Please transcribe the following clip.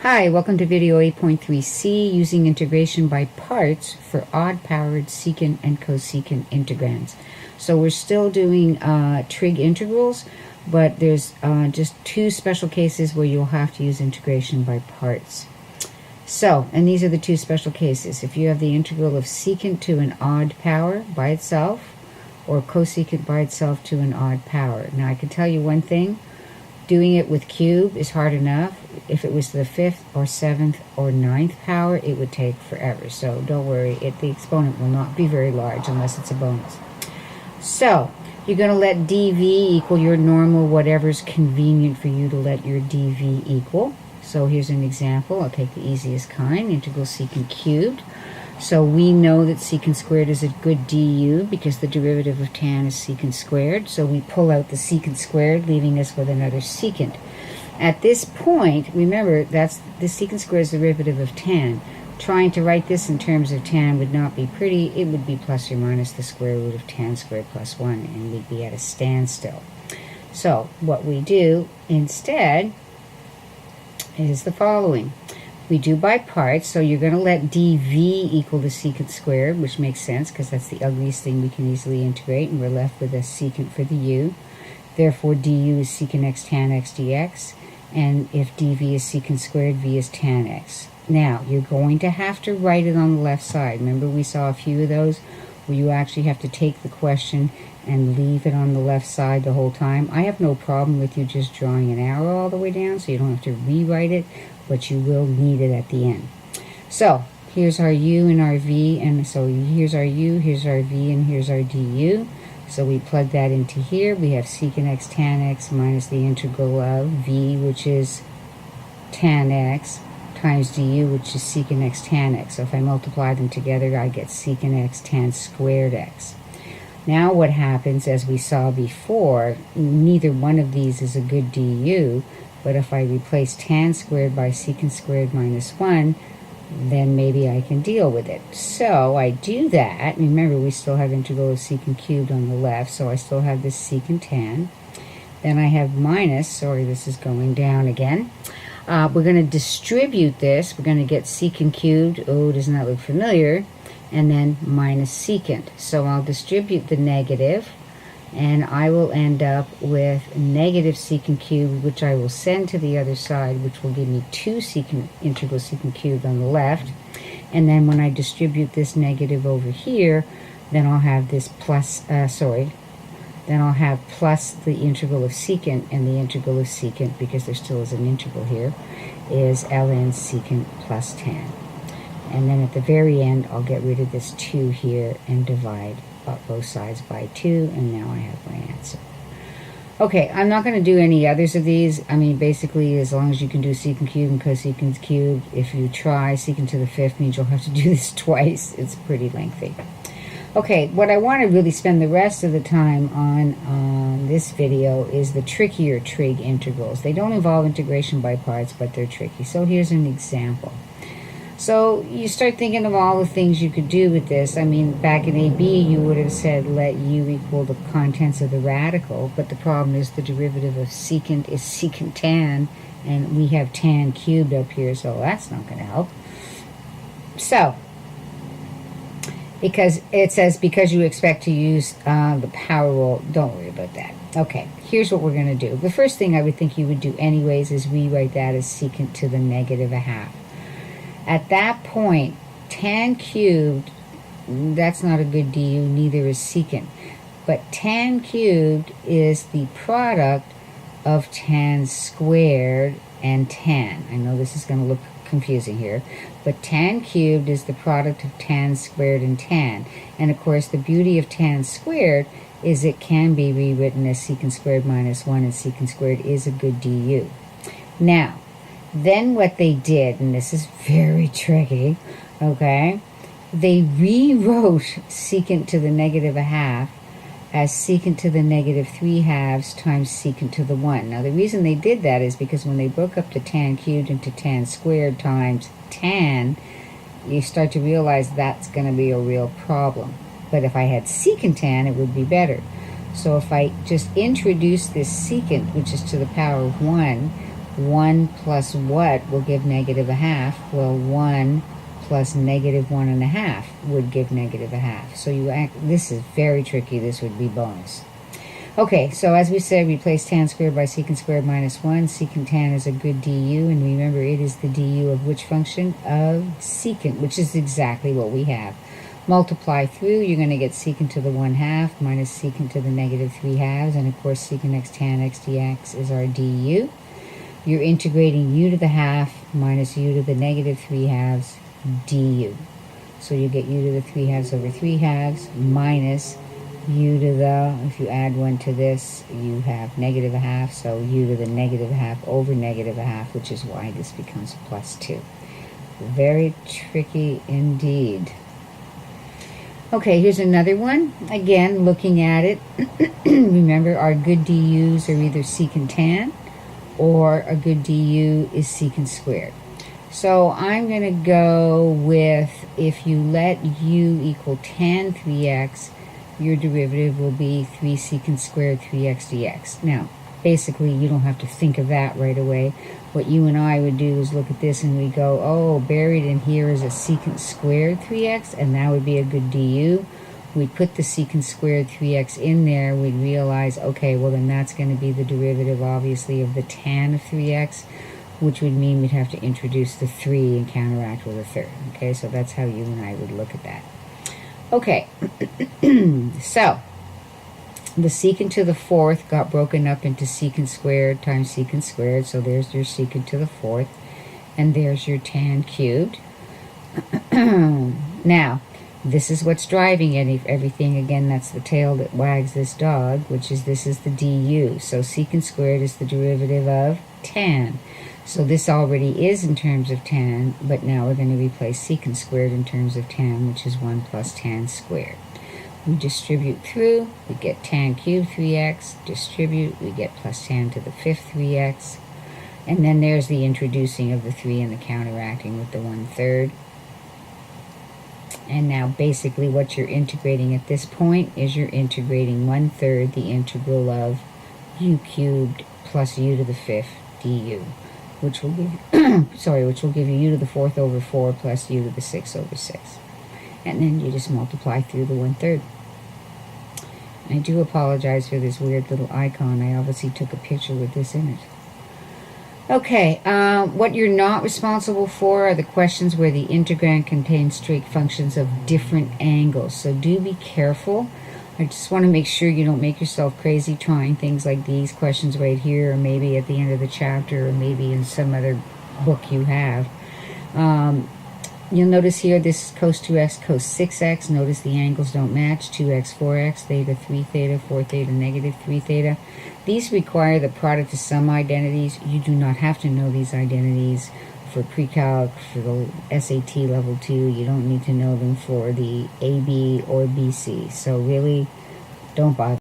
Hi, welcome to video 8.3c, using integration by parts for odd-powered secant and cosecant integrands. So we're still doing trig integrals, but there's just two special cases where you'll have to use integration by parts. So, and these are the two special cases. If you have the integral of secant to an odd power by itself, or cosecant by itself to an odd power. Now I can tell you one thing. Doing it with cube is hard enough. If it was the 5th or 7th or 9th power, it would take forever. So don't worry, the exponent will not be very large unless it's a bonus. So you're going to let dv equal your normal whatever's convenient for you to let your dv equal. So here's an example. I'll take the easiest kind, integral secant cubed. So we know that secant squared is a good du because the derivative of tan is secant squared. So we pull out the secant squared, leaving us with another secant. At this point, remember, that's the secant squared is the derivative of tan. Trying to write this in terms of tan would not be pretty. It would be plus or minus the square root of tan squared plus 1, and we'd be at a standstill. So what we do instead is the following. We do by parts, so you're going to let dv equal the secant squared, which makes sense because that's the ugliest thing we can easily integrate, and we're left with a secant for the u. Therefore, du is secant x tan x dx, and if dv is secant squared, v is tan x. Now, you're going to have to write it on the left side. Remember we saw a few of those where you actually have to take the question and leave it on the left side the whole time. I have no problem with you just drawing an arrow all the way down, so you don't have to rewrite it, but you will need it at the end. So here's our u and our v, and so here's our u, here's our v, and here's our du. So we plug that into here. We have secant x tan x minus the integral of v, which is tan x, times du, which is secant x tan x. So if I multiply them together, I get secant x tan squared x. Now what happens, as we saw before, neither one of these is a good du, but if I replace tan squared by secant squared minus 1, then maybe I can deal with it. So I do that. Remember, we still have integral of secant cubed on the left, so I still have this secant tan. Then I have minus, sorry, this is going down again. We're going to distribute this. We're going to get secant cubed. Oh, doesn't that look familiar? And then minus secant. So I'll distribute the negative, and I will end up with negative secant cubed, which I will send to the other side, which will give me 2 integral secant cubed on the left. And then when I distribute this negative over here, then I'll have this plus, then I'll have plus the integral of secant, and the integral of secant, because there still is an integral here, is ln secant plus tan. And then at the very end, I'll get rid of this 2 here and divide both sides by 2, and now I have my answer. Okay, I'm not going to do any others of these. I mean, basically, as long as you can do secant cubed and cosecant cubed, if you try secant to the 5th means you'll have to do this twice. It's pretty lengthy. Okay, what I want to really spend the rest of the time on this video is the trickier trig integrals. They don't involve integration by parts, but they're tricky. So here's an example. So you start thinking of all the things you could do with this. I mean, back in AB, you would have said let u equal the contents of the radical, but the problem is the derivative of secant is secant tan, and we have tan cubed up here, so that's not going to help. So, because it says because you expect to use the power rule, don't worry about that. Okay, here's what we're going to do. The first thing I would think you would do anyways is rewrite that as secant to the negative a half. At that point, tan cubed, that's not a good du, neither is secant. But tan cubed is the product of tan squared and tan. I know this is going to look confusing here, but tan cubed is the product of tan squared and tan. And of course, the beauty of tan squared is it can be rewritten as secant squared minus 1, and secant squared is a good du. Now, then what they did, and this is very tricky, okay, they rewrote secant to the negative a half as secant to the negative 3/2 times secant to the 1. Now the reason they did that is because when they broke up the tan cubed into tan squared times tan, you start to realize that's going to be a real problem. But if I had secant tan, it would be better. So if I just introduce this secant, which is to the power of 1, 1 plus what will give negative a half? Well, 1 plus negative 1.5 would give negative a half. So this is very tricky. This would be bonus. Okay, so as we said, replace tan squared by secant squared minus 1. Secant tan is a good du, and remember it is the du of which function? Of secant, which is exactly what we have. Multiply through, you're going to get secant to the 1/2 minus secant to the negative 3/2, and of course secant x tan x dx is our du. You're integrating u to the half minus u to the negative 3/2 du. So you get u to the 3/2 over 3/2 minus u to the, if you add 1 to this, you have negative a half, so u to the negative a half over negative a half, which is why this becomes plus 2. Very tricky indeed. Okay, here's another one. Again, looking at it, remember our good du's are either secant tan or a good du is secant squared. So I'm going to go with, if you let u equal tan 3x, your derivative will be 3 secant squared 3x dx. Now, basically, you don't have to think of that right away. What you and I would do is look at this and we go, oh, buried in here is a secant squared 3x, and that would be a good du. We'd put the secant squared 3x in there. We'd realize, okay, well, then that's going to be the derivative, obviously, of the tan of 3x, which would mean we'd have to introduce the 3 and counteract with a third. Okay, so that's how you and I would look at that. Okay, so the secant to the 4th got broken up into secant squared times secant squared, so there's your secant to the 4th, and there's your tan cubed. Now, this is what's driving everything. Again, that's the tail that wags this dog, which is this is the du. So secant squared is the derivative of tan. So this already is in terms of tan, but now we're going to replace secant squared in terms of tan, which is 1 plus tan squared. We distribute through, we get tan cubed 3x, distribute, we get plus tan to the 5th 3x, and then there's the introducing of the 3 and the counteracting with the 1/3. And now basically what you're integrating at this point is you're integrating 1/3 the integral of u cubed plus u to the 5th du, which will give which will give you u to the 4th over 4 plus u to the 6th over 6. And then you just multiply through the 1/3. I do apologize for this weird little icon. I obviously took a picture with this in it. Okay, what you're not responsible for are the questions where the integrand contains trig functions of different angles. So do be careful. I just want to make sure you don't make yourself crazy trying things like these questions right here, or maybe at the end of the chapter, or maybe in some other book you have. You'll notice here this is cos 2x, cos 6x. Notice the angles don't match. 2x, 4x, theta, 3 theta, 4 theta, negative 3 theta. These require the product of some identities. You do not have to know these identities for pre-calc, for the SAT level 2. You don't need to know them for the AB or BC. So really, don't bother.